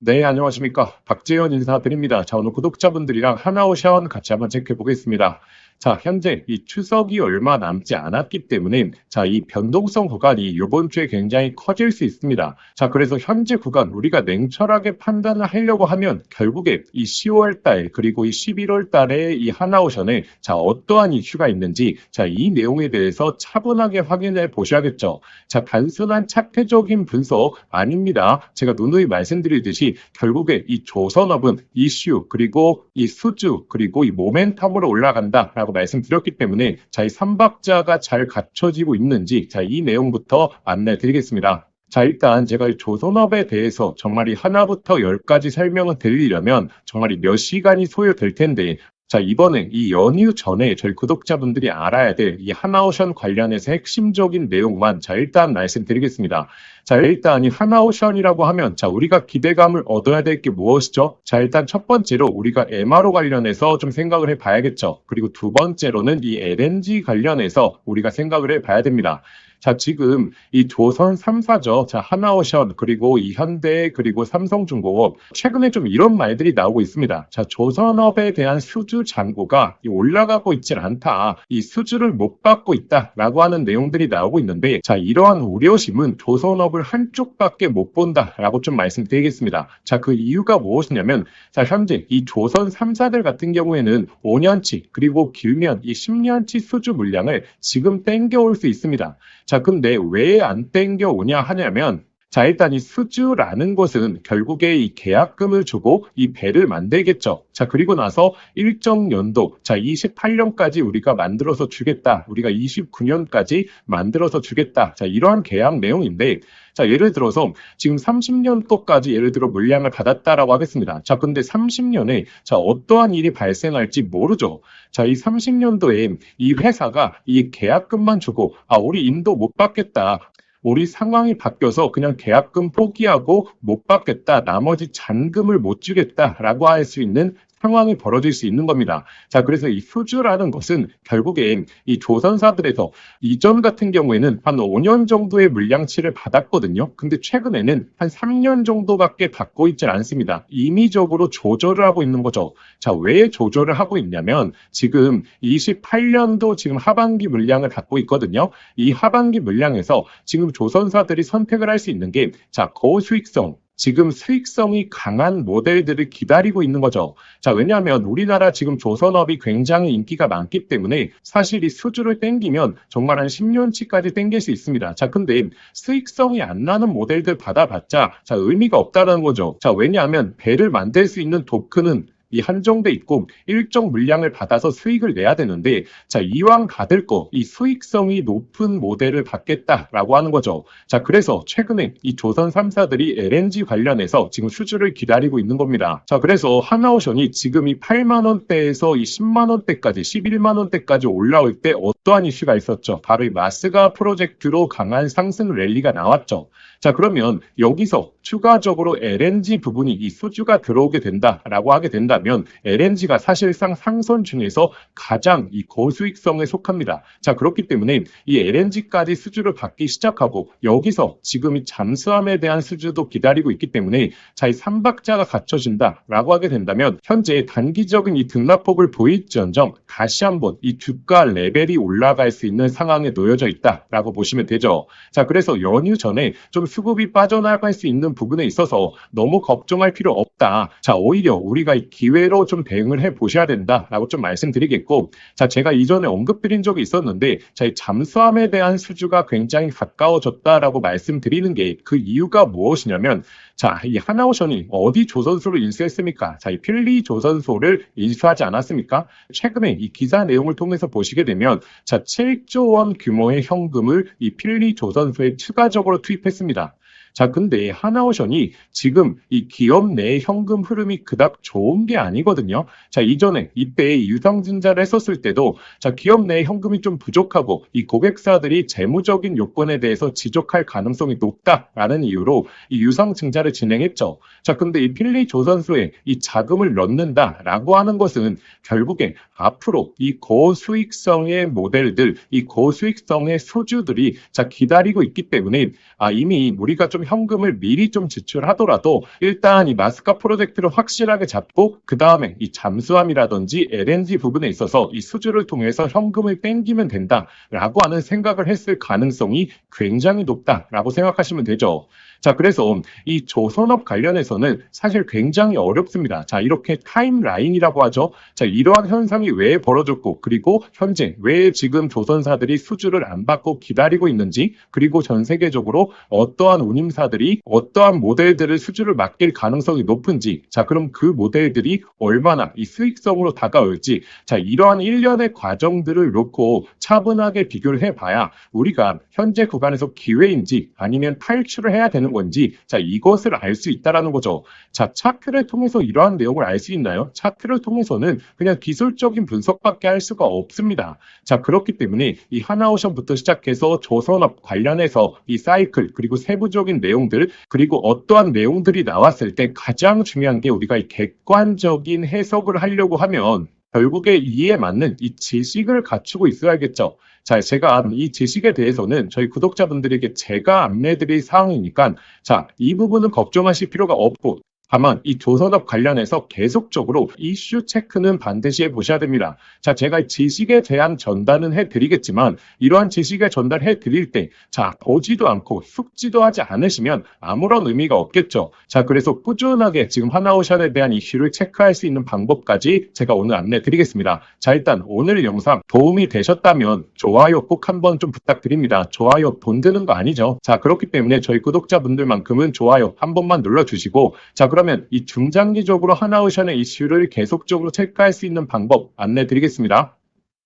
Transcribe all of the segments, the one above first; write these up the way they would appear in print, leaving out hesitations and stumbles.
네, 안녕하십니까. 박재현 인사드립니다. 자, 오늘 구독자분들이랑 하나오션 같이 한번 체크해 보겠습니다. 자, 현재 이 추석이 얼마 남지 않았기 때문에 자, 이 변동성 구간이 이번 주에 굉장히 커질 수 있습니다. 자, 그래서 현재 구간 우리가 냉철하게 판단을 하려고 하면 결국에 이 10월 달 그리고 이 11월 달에 이 하나오션에 자, 어떠한 이슈가 있는지 자, 이 내용에 대해서 차분하게 확인해 보셔야겠죠. 자, 단순한 차트적인 분석 아닙니다. 제가 누누이 말씀드리듯이 결국에 이 조선업은 이슈 그리고 이 수주 그리고 이 모멘텀으로 올라간다라고 말씀드렸기 때문에 자, 이 삼박자가 잘 갖춰지고 있는지 자, 이 내용부터 안내 드리겠습니다. 자, 일단 제가 이 조선업에 대해서 정말 이 하나부터 열까지 설명을 드리려면 정말 이 몇 시간이 소요될 텐데 자, 이번에 이 연휴 전에 저희 구독자분들이 알아야 될 이 하나오션 관련해서 핵심적인 내용만 자, 일단 말씀드리겠습니다. 자, 일단 이 하나오션이라고 하면 자, 우리가 기대감을 얻어야 될 게 무엇이죠? 자, 일단 첫 번째로 우리가 MRO 관련해서 좀 생각을 해 봐야겠죠. 그리고 두 번째로는 이 LNG 관련해서 우리가 생각을 해 봐야 됩니다. 자, 지금 이 조선 3사죠. 자, 하나오션, 그리고 이 현대, 그리고 삼성중공업. 최근에 좀 이런 말들이 나오고 있습니다. 자, 조선업에 대한 수주 잔고가 올라가고 있질 않다. 이 수주를 못 받고 있다라고 하는 내용들이 나오고 있는데, 자, 이러한 우려심은 조선업을 한쪽밖에 못 본다라고 좀 말씀드리겠습니다. 자, 그 이유가 무엇이냐면, 자, 현재 이 조선 3사들 같은 경우에는 5년치, 그리고 길면 이 10년치 수주 물량을 지금 땡겨올 수 있습니다. 자, 근데 왜 안 땡겨오냐 하냐면, 자, 일단 이 수주라는 것은 결국에 이 계약금을 주고 이 배를 만들겠죠. 자, 그리고 나서 일정 연도, 자, 28년까지 우리가 만들어서 주겠다. 우리가 29년까지 만들어서 주겠다. 자, 이러한 계약 내용인데, 자, 예를 들어서 지금 30년도까지 예를 들어 물량을 받았다라고 하겠습니다. 자, 근데 30년에 자, 어떠한 일이 발생할지 모르죠. 자, 이 30년도에 이 회사가 이 계약금만 주고 우리 인도 못 받겠다. 우리 상황이 바뀌어서 그냥 계약금 포기하고 못 받겠다. 나머지 잔금을 못 주겠다라고 할 수 있는 상황이 벌어질 수 있는 겁니다. 자, 그래서 이 수주라는 것은 결국에 이 조선사들에서 이전 같은 경우에는 한 5년 정도의 물량치를 받았거든요. 근데 최근에는 한 3년 정도밖에 받고 있지 않습니다. 임의적으로 조절을 하고 있는 거죠. 자, 왜 조절을 하고 있냐면 지금 28년도 지금 하반기 물량을 갖고 있거든요. 이 하반기 물량에서 지금 조선사들이 선택을 할 수 있는 게 자, 고수익성 지금 수익성이 강한 모델들을 기다리고 있는 거죠. 자, 왜냐하면 우리나라 지금 조선업이 굉장히 인기가 많기 때문에 사실 이 수주를 땡기면 정말 한 10년치까지 땡길 수 있습니다. 자, 근데 수익성이 안 나는 모델들 받아봤자 자, 의미가 없다는 거죠. 자, 왜냐하면 배를 만들 수 있는 도크는 이 한정돼 있고 일정 물량을 받아서 수익을 내야 되는데 자, 이왕 받을 거 이 수익성이 높은 모델을 받겠다라고 하는 거죠. 자, 그래서 최근에 이 조선 3사들이 LNG 관련해서 지금 수주를 기다리고 있는 겁니다. 자, 그래서 하나오션이 지금 이 8만 원대에서 이 10만 원대까지 11만 원대까지 올라올 때 어떠한 이슈가 있었죠? 바로 이 마스가 프로젝트로 강한 상승 랠리가 나왔죠. 자, 그러면 여기서 추가적으로 LNG 부분이 이 수주가 들어오게 된다라고 하게 된다면 LNG가 사실상 상선 중에서 가장 이 고수익성에 속합니다. 자, 그렇기 때문에 이 LNG까지 수주를 받기 시작하고 여기서 지금 이 잠수함에 대한 수주도 기다리고 있기 때문에 자, 이 삼박자가 갖춰진다라고 하게 된다면 현재 단기적인 이 등락폭을 보일지언정 다시 한번 이 주가 레벨이 올라갈 수 있는 상황에 놓여져 있다라고 보시면 되죠. 자, 그래서 연휴 전에 좀 수급이 빠져나갈 수 있는 부분에 있어서 너무 걱정할 필요 없다. 자, 오히려 우리가 이 기회로 좀 대응을 해 보셔야 된다라고 좀 말씀드리겠고, 자, 제가 이전에 언급드린 적이 있었는데, 자, 이 잠수함에 대한 수주가 굉장히 가까워졌다라고 말씀드리는 게 그 이유가 무엇이냐면, 자, 이 하나오션이 어디 조선소를 인수했습니까? 자, 이 필리 조선소를 인수하지 않았습니까? 최근에 이 기사 내용을 통해서 보시게 되면, 자, 7조 원 규모의 현금을 이 필리 조선소에 추가적으로 투입했습니다. 자, 근데 하나오션이 지금 이 기업 내 현금 흐름이 그닥 좋은 게 아니거든요. 자, 이전에 이때 유상증자를 했었을 때도 자, 기업 내 현금이 좀 부족하고 이 고객사들이 재무적인 요건에 대해서 지적할 가능성이 높다라는 이유로 이 유상증자를 진행했죠. 자, 근데 이 필리 조선소에 이 자금을 넣는다라고 하는 것은 결국에 앞으로 이 고수익성의 모델들, 이 고수익성의 소주들이 자, 기다리고 있기 때문에 이미 우리가 좀 현금을 미리 좀 지출하더라도 일단 이 마스크 프로젝트를 확실하게 잡고 그 다음에 이 잠수함이라든지 LNG 부분에 있어서 이 수주를 통해서 현금을 땡기면 된다라고 하는 생각을 했을 가능성이 굉장히 높다라고 생각하시면 되죠. 자, 그래서 이 조선업 관련해서는 사실 굉장히 어렵습니다. 자, 이렇게 타임라인이라고 하죠. 자, 이러한 현상이 왜 벌어졌고, 그리고 현재 왜 지금 조선사들이 수주를 안 받고 기다리고 있는지, 그리고 전 세계적으로 어떠한 운임사들이 어떠한 모델들을 수주를 맡길 가능성이 높은지, 자, 그럼 그 모델들이 얼마나 이 수익성으로 다가올지, 자, 이러한 일련의 과정들을 놓고 차분하게 비교를 해봐야 우리가 현재 구간에서 기회인지 아니면 탈출을 해야 되는 건지, 자, 이것을 알 수 있다라는 거죠. 자, 차트를 통해서 이러한 내용을 알 수 있나요? 차트를 통해서는 그냥 기술적인 분석밖에 할 수가 없습니다. 자, 그렇기 때문에 이 하나오션부터 시작해서 조선업 관련해서 이 사이클, 그리고 세부적인 내용들, 그리고 어떠한 내용들이 나왔을 때 가장 중요한 게 우리가 이 객관적인 해석을 하려고 하면 결국에 이에 맞는 이 지식을 갖추고 있어야겠죠. 자, 제가 이 지식에 대해서는 저희 구독자분들에게 제가 안내드릴 사항이니까, 자, 이 부분은 걱정하실 필요가 없고, 다만 이 조선업 관련해서 계속적으로 이슈 체크는 반드시 해보셔야 됩니다. 자, 제가 지식에 대한 전달은 해드리겠지만 이러한 지식을 전달해 드릴 때, 자, 보지도 않고 숙지도 하지 않으시면 아무런 의미가 없겠죠. 자, 그래서 꾸준하게 지금 하나오션에 대한 이슈를 체크할 수 있는 방법까지 제가 오늘 안내 드리겠습니다. 자, 일단 오늘 영상 도움이 되셨다면 좋아요 꼭 한번 좀 부탁드립니다. 좋아요 돈 드는 거 아니죠. 자, 그렇기 때문에 저희 구독자분들만큼은 좋아요 한 번만 눌러주시고, 자, 그러면 이 중장기적으로 하나오션의 이슈를 계속적으로 체크할 수 있는 방법 안내 드리겠습니다.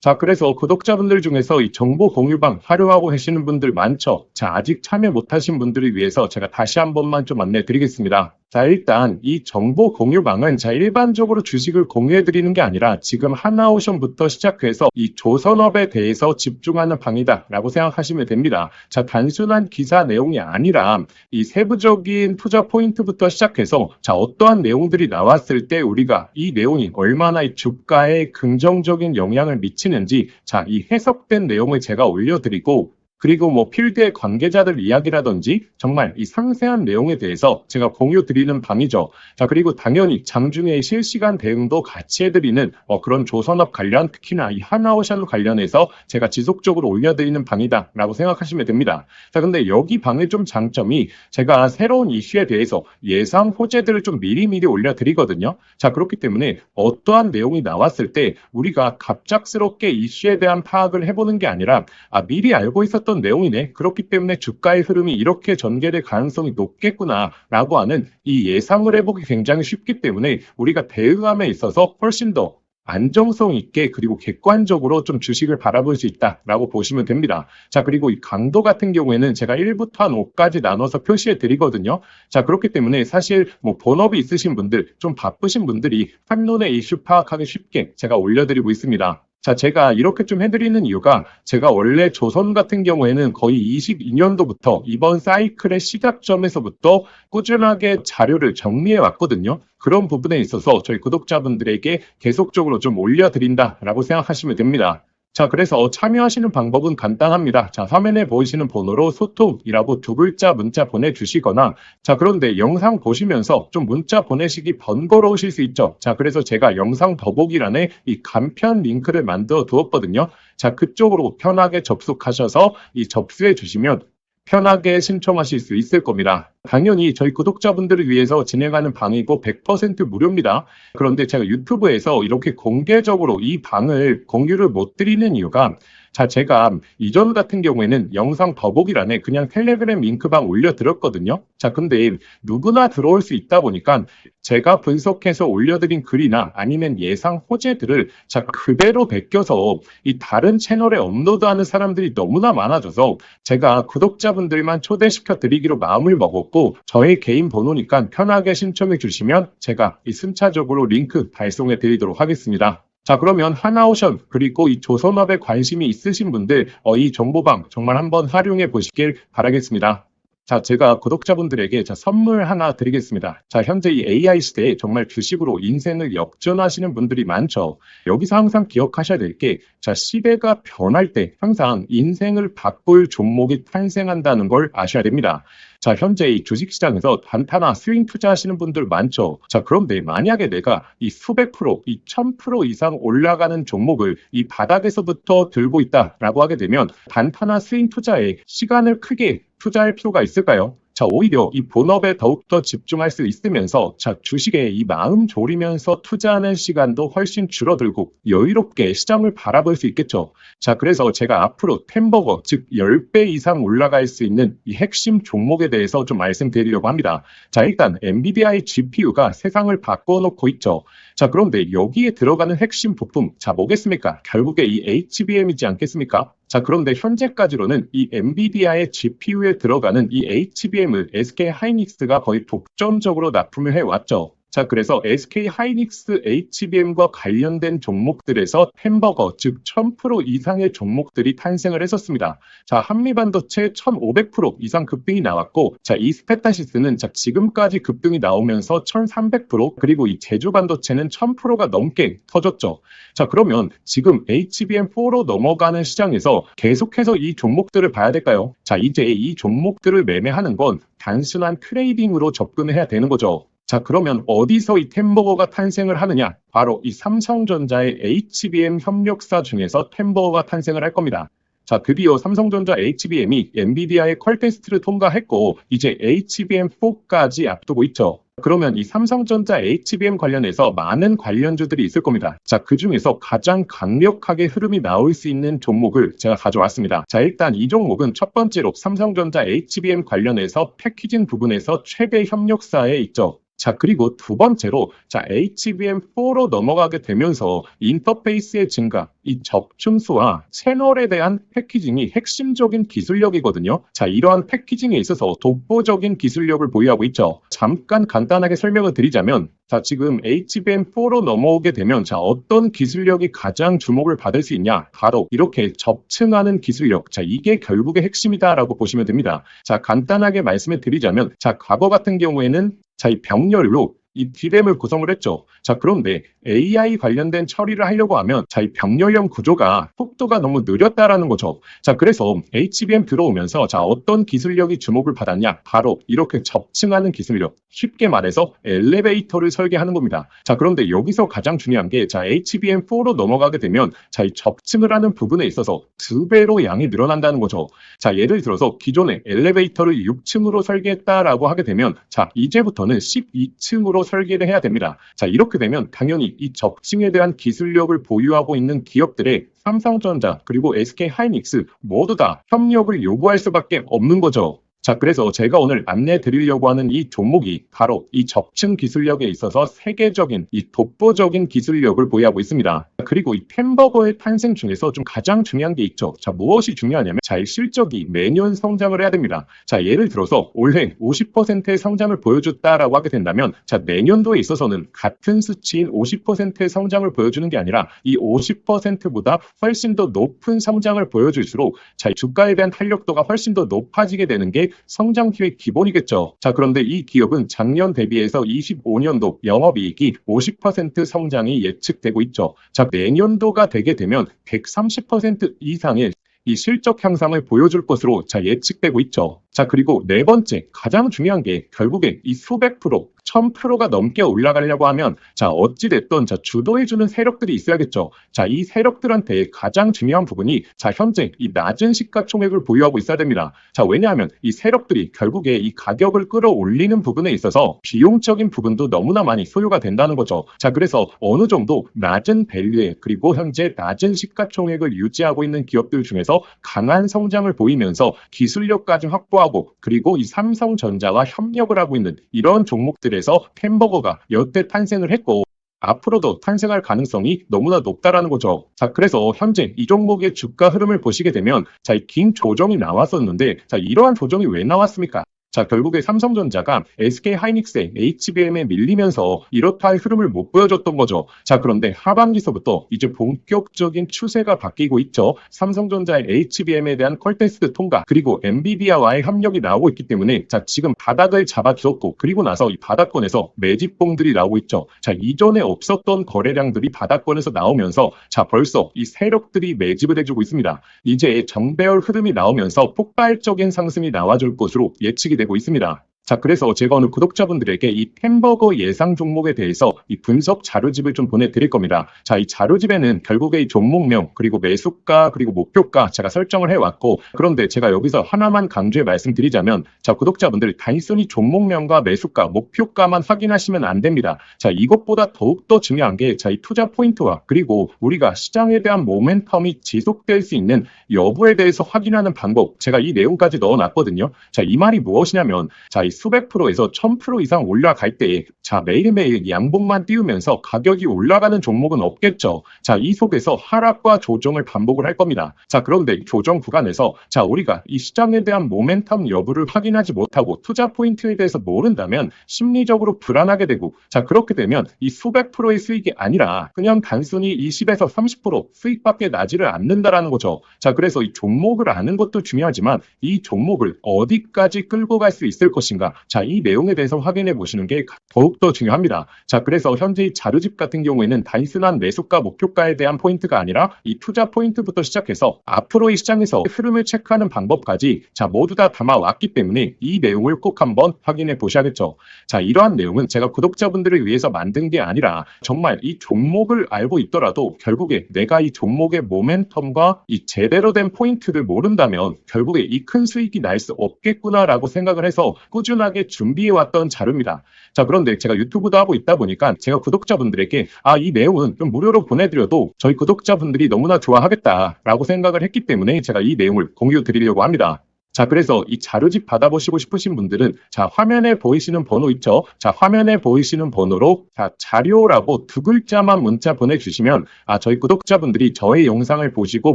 자, 그래서 구독자분들 중에서 이 정보 공유방 활용하고 계시는 분들 많죠. 자, 아직 참여 못하신 분들을 위해서 제가 다시 한 번만 좀 안내 드리겠습니다. 자, 일단 이 정보 공유방은 자, 일반적으로 주식을 공유해 드리는 게 아니라 지금 하나오션부터 시작해서 이 조선업에 대해서 집중하는 방이다라고 생각하시면 됩니다. 자, 단순한 기사 내용이 아니라 이 세부적인 투자 포인트부터 시작해서 자, 어떠한 내용들이 나왔을 때 우리가 이 내용이 얼마나 이 주가에 긍정적인 영향을 미치는지, 자, 이 해석된 내용을 제가 올려드리고, 그리고 뭐 필드의 관계자들 이야기라든지 정말 이 상세한 내용에 대해서 제가 공유 드리는 방이죠. 자, 그리고 당연히 장중에 실시간 대응도 같이 해드리는 그런 조선업 관련, 특히나 이 하나오션 관련해서 제가 지속적으로 올려드리는 방이다라고 생각하시면 됩니다. 자, 근데 여기 방의 좀 장점이 제가 새로운 이슈에 대해서 예상 호재들을 좀 미리미리 올려드리거든요. 자, 그렇기 때문에 어떠한 내용이 나왔을 때 우리가 갑작스럽게 이슈에 대한 파악을 해보는 게 아니라 미리 알고 있었던 내용이네. 그렇기 때문에 주가의 흐름이 이렇게 전개될 가능성이 높겠구나라고 하는 이 예상을 해보기 굉장히 쉽기 때문에 우리가 대응함에 있어서 훨씬 더 안정성 있게 그리고 객관적으로 좀 주식을 바라볼 수 있다라고 보시면 됩니다. 자, 그리고 이 강도 같은 경우에는 제가 1부터 한 5까지 나눠서 표시해 드리거든요. 자, 그렇기 때문에 사실 뭐 본업이 있으신 분들, 좀 바쁘신 분들이 한눈에 이슈 파악하기 쉽게 제가 올려드리고 있습니다. 자, 제가 이렇게 좀 해드리는 이유가 제가 원래 조선 같은 경우에는 거의 22년도부터 이번 사이클의 시작점에서부터 꾸준하게 자료를 정리해 왔거든요. 그런 부분에 있어서 저희 구독자분들에게 계속적으로 좀 올려드린다라고 생각하시면 됩니다. 자, 그래서 참여하시는 방법은 간단합니다. 자, 화면에 보이시는 번호로 소통이라고 두 글자 문자 보내주시거나, 자, 그런데 영상 보시면서 좀 문자 보내시기 번거로우실 수 있죠. 자, 그래서 제가 영상 더보기란에 이 간편 링크를 만들어 두었거든요. 자, 그쪽으로 편하게 접속하셔서 이 접수해 주시면 편하게 신청하실 수 있을 겁니다. 당연히 저희 구독자분들을 위해서 진행하는 방이고 100% 무료입니다. 그런데 제가 유튜브에서 이렇게 공개적으로 이 방을 공유를 못 드리는 이유가, 자, 제가 이전 같은 경우에는 영상 더보기란에 그냥 텔레그램 링크방 올려드렸거든요. 자, 근데 누구나 들어올 수 있다 보니까 제가 분석해서 올려드린 글이나 아니면 예상 호재들을 자, 그대로 베껴서 이 다른 채널에 업로드하는 사람들이 너무나 많아져서 제가 구독자분들만 초대시켜 드리기로 마음을 먹었고, 저의 개인 번호니까 편하게 신청해 주시면 제가 이 순차적으로 링크 발송해 드리도록 하겠습니다. 자, 그러면 하나오션 그리고 이 조선업에 관심이 있으신 분들 이 정보방 정말 한번 활용해 보시길 바라겠습니다. 자, 제가 구독자분들에게 선물 하나 드리겠습니다. 자, 현재 이 AI 시대에 정말 주식으로 인생을 역전하시는 분들이 많죠. 여기서 항상 기억하셔야 될 게, 자, 시대가 변할 때 항상 인생을 바꿀 종목이 탄생한다는 걸 아셔야 됩니다. 자, 현재 이 주식시장에서 단타나 스윙 투자하시는 분들 많죠. 자, 그런데 만약에 내가 이 수백 프로, 이 1000% 이상 올라가는 종목을 이 바닥에서부터 들고 있다라고 하게 되면 단타나 스윙 투자에 시간을 크게 투자할 필요가 있을까요? 자, 오히려 이 본업에 더욱더 집중할 수 있으면서 자, 주식에 이 마음 졸이면서 투자하는 시간도 훨씬 줄어들고 여유롭게 시장을 바라볼 수 있겠죠. 자, 그래서 제가 앞으로 템버거, 즉 10배 이상 올라갈 수 있는 이 핵심 종목에 대해서 좀 말씀드리려고 합니다. 자, 일단 엔비디아의 GPU가 세상을 바꿔놓고 있죠. 자, 그런데 여기에 들어가는 핵심 부품, 자, 뭐겠습니까? 결국에 이 HBM이지 않겠습니까? 자, 그런데 현재까지로는 이 엔비디아의 GPU에 들어가는 이 HBM을 SK 하이닉스가 거의 독점적으로 납품을 해왔죠. 자, 그래서 SK 하이닉스 HBM과 관련된 종목들에서 템버거, 즉 1000% 이상의 종목들이 탄생을 했었습니다. 자, 한미반도체 1500% 이상 급등이 나왔고, 자, 이 스페타시스는 자, 지금까지 급등이 나오면서 1300%, 그리고 이 제주반도체는 1000%가 넘게 터졌죠. 자, 그러면 지금 HBM4로 넘어가는 시장에서 계속해서 이 종목들을 봐야 될까요? 자, 이제 이 종목들을 매매하는 건 단순한 트레이딩으로 접근을 해야 되는 거죠. 자, 그러면 어디서 이 템버거가 탄생을 하느냐? 바로 이 삼성전자의 HBM 협력사 중에서 템버거가 탄생을 할 겁니다. 자, 드디어 삼성전자 HBM이 엔비디아의 퀄 테스트를 통과했고 이제 HBM4까지 앞두고 있죠. 그러면 이 삼성전자 HBM 관련해서 많은 관련주들이 있을 겁니다. 자, 그 중에서 가장 강력하게 흐름이 나올 수 있는 종목을 제가 가져왔습니다. 자, 일단 이 종목은 첫 번째로 삼성전자 HBM 관련해서 패키징 부분에서 최대 협력사에 있죠. 자, 그리고 두 번째로 자, HBM4로 넘어가게 되면서 인터페이스의 증가, 이 접춤수와 채널에 대한 패키징이 핵심적인 기술력이거든요. 자, 이러한 패키징에 있어서 독보적인 기술력을 보유하고 있죠. 잠깐 간단하게 설명을 드리자면 자, 지금 HBM4로 넘어오게 되면 자, 어떤 기술력이 가장 주목을 받을 수 있냐? 바로 이렇게 접층하는 기술력. 자, 이게 결국의 핵심이다라고 보시면 됩니다. 자, 간단하게 말씀을 드리자면 자, 과거 같은 경우에는 자, 이 병렬로 이 D램을 구성을 했죠. 자, 그런데 AI 관련된 처리를 하려고 하면 자, 이 병렬형 구조가 속도가 너무 느렸다라는 거죠. 자, 그래서 HBM 들어오면서 자, 어떤 기술력이 주목을 받았냐? 바로 이렇게 접층하는 기술력. 쉽게 말해서 엘리베이터를 설계하는 겁니다. 자, 그런데 여기서 가장 중요한 게 자, HBM4로 넘어가게 되면 자, 이 접층을 하는 부분에 있어서 2배로 양이 늘어난다는 거죠. 자, 예를 들어서 기존에 엘리베이터를 6층으로 설계했다라고 하게 되면 자, 이제부터는 12층으로 설계를 해야 됩니다. 자, 이렇게 되면 당연히 이 접층에 대한 기술력을 보유하고 있는 기업들의 삼성전자 그리고 SK 하이닉스 모두 다 협력을 요구할 수밖에 없는 거죠. 자, 그래서 제가 오늘 안내 드리려고 하는 이 종목이 바로 이 접층 기술력에 있어서 세계적인 이 독보적인 기술력을 보유하고 있습니다. 그리고 이 템버거의 탄생 중에서 좀 가장 중요한 게 있죠. 자, 무엇이 중요하냐면 자, 이 실적이 매년 성장을 해야 됩니다. 자, 예를 들어서 올해 50%의 성장을 보여줬다라고 하게 된다면 자, 내년도에 있어서는 같은 수치인 50%의 성장을 보여주는 게 아니라 이 50%보다 훨씬 더 높은 성장을 보여줄수록 자, 주가에 대한 탄력도가 훨씬 더 높아지게 되는 게 성장 기회의 기본이겠죠. 자, 그런데 이 기업은 작년 대비해서 25년도 영업이익이 50% 성장이 예측되고 있죠. 자, 내년도가 되게 되면 130% 이상의 이 실적 향상을 보여줄 것으로 자, 예측되고 있죠. 자, 그리고 네 번째 가장 중요한 게 결국에 이 수백 프로 1000%가 넘게 올라가려고 하면 자, 어찌됐든 자, 주도해주는 세력들이 있어야겠죠. 자, 이 세력들한테 가장 중요한 부분이 자, 현재 이 낮은 시가총액을 보유하고 있어야 됩니다. 자, 왜냐하면 이 세력들이 결국에 이 가격을 끌어올리는 부분에 있어서 비용적인 부분도 너무나 많이 소요가 된다는 거죠. 자, 그래서 어느 정도 낮은 밸류에 그리고 현재 낮은 시가총액을 유지하고 있는 기업들 중에서 강한 성장을 보이면서 기술력까지 확보하고 그리고 이 삼성전자와 협력을 하고 있는 이런 종목들에서 템버거가 여태 탄생을 했고 앞으로도 탄생할 가능성이 너무나 높다라는 거죠. 자, 그래서 현재 이 종목의 주가 흐름을 보시게 되면 자, 이 긴 조정이 나왔었는데 자, 이러한 조정이 왜 나왔습니까? 자, 결국에 삼성전자가 SK 하이닉스의 HBM에 밀리면서 이렇다 할 흐름을 못 보여줬던 거죠. 자, 그런데 하반기서부터 이제 본격적인 추세가 바뀌고 있죠. 삼성전자의 HBM에 대한 퀄 테스트 통과 그리고 엔비디아와의 협력이 나오고 있기 때문에 자, 지금 바닥을 잡아주었고 그리고 나서 이 바닥권에서 매집봉들이 나오고 있죠. 자, 이전에 없었던 거래량들이 바닥권에서 나오면서 자, 벌써 이 세력들이 매집을 해주고 있습니다. 이제 정배열 흐름이 나오면서 폭발적인 상승이 나와줄 것으로 예측이 되고 되고 있습니다. 자, 그래서 제가 오늘 구독자분들에게 이 햄버거 예상 종목에 대해서 이 분석 자료집을 좀 보내드릴 겁니다. 자, 이 자료집에는 결국에 이 종목명, 그리고 매수가, 그리고 목표가 제가 설정을 해왔고, 그런데 제가 여기서 하나만 강조해 말씀드리자면, 자, 구독자분들 단순히 종목명과 매수가, 목표가만 확인하시면 안 됩니다. 자, 이것보다 더욱더 중요한 게, 자, 이 투자 포인트와 그리고 우리가 시장에 대한 모멘텀이 지속될 수 있는 여부에 대해서 확인하는 방법, 제가 이 내용까지 넣어놨거든요. 자, 이 말이 무엇이냐면, 자, 이 수백 프로에서 1000% 이상 올라갈 때, 자, 매일매일 양봉만 띄우면서 가격이 올라가는 종목은 없겠죠. 자, 이 속에서 하락과 조정을 반복을 할 겁니다. 자, 그런데 이 조정 구간에서, 자, 우리가 이 시장에 대한 모멘텀 여부를 확인하지 못하고 투자 포인트에 대해서 모른다면 심리적으로 불안하게 되고, 자, 그렇게 되면 이 수백 프로의 수익이 아니라 그냥 단순히 20에서 30% 수익밖에 나지를 않는다라는 거죠. 자, 그래서 이 종목을 아는 것도 중요하지만 이 종목을 어디까지 끌고 갈 수 있을 것인가, 자, 이 내용에 대해서 확인해 보시는 게 더욱더 중요합니다. 자, 그래서 현재 이 자료집 같은 경우에는 단순한 매수가, 목표가에 대한 포인트가 아니라 이 투자 포인트부터 시작해서 앞으로의 시장에서 흐름을 체크하는 방법까지, 자, 모두 다 담아왔기 때문에 이 내용을 꼭 한번 확인해 보셔야겠죠. 자, 이러한 내용은 제가 구독자분들을 위해서 만든 게 아니라 정말 이 종목을 알고 있더라도 결국에 내가 이 종목의 모멘텀과 이 제대로 된 포인트를 모른다면 결국에 이 큰 수익이 날 수 없겠구나라고 생각을 해서 꾸준하게 준비해왔던 자료입니다. 자, 그런데 제가 유튜브도 하고 있다 보니까 제가 구독자분들에게 이 내용은 좀 무료로 보내드려도 저희 구독자분들이 너무나 좋아하겠다라고 생각을 했기 때문에 제가 이 내용을 공유 드리려고 합니다. 자, 그래서 이 자료집 받아보시고 싶으신 분들은, 자, 화면에 보이시는 번호 있죠? 자, 화면에 보이시는 번호로, 자, 자료라고 두 글자만 문자 보내주시면, 저희 구독자분들이 저의 영상을 보시고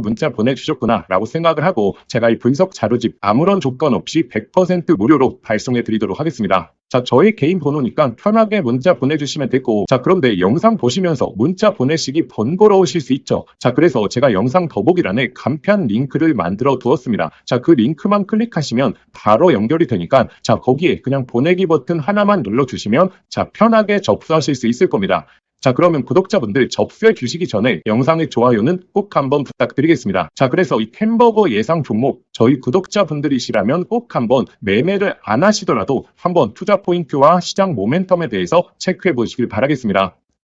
문자 보내주셨구나 라고 생각을 하고 제가 이 분석 자료집 아무런 조건 없이 100% 무료로 발송해 드리도록 하겠습니다. 자, 저의 개인 번호니까 편하게 문자 보내주시면 되고, 자, 그런데 영상 보시면서 문자 보내시기 번거로우실 수 있죠. 자, 그래서 제가 영상 더보기란에 간편 링크를 만들어 두었습니다. 자, 그 링크만 클릭하시면 바로 연결이 되니까, 자, 거기에 그냥 보내기 버튼 하나만 눌러주시면, 자, 편하게 접수하실 수 있을 겁니다. 자, 그러면 구독자분들 접수해 주시기 전에 영상의 좋아요는 꼭 한번 부탁드리겠습니다. 자, 그래서 이 햄버거 예상 종목, 저희 구독자분들이시라면 꼭 한번 매매를 안 하시더라도 한번 투자 포인트와 시장 모멘텀에 대해서 체크해 보시길 바라겠습니다.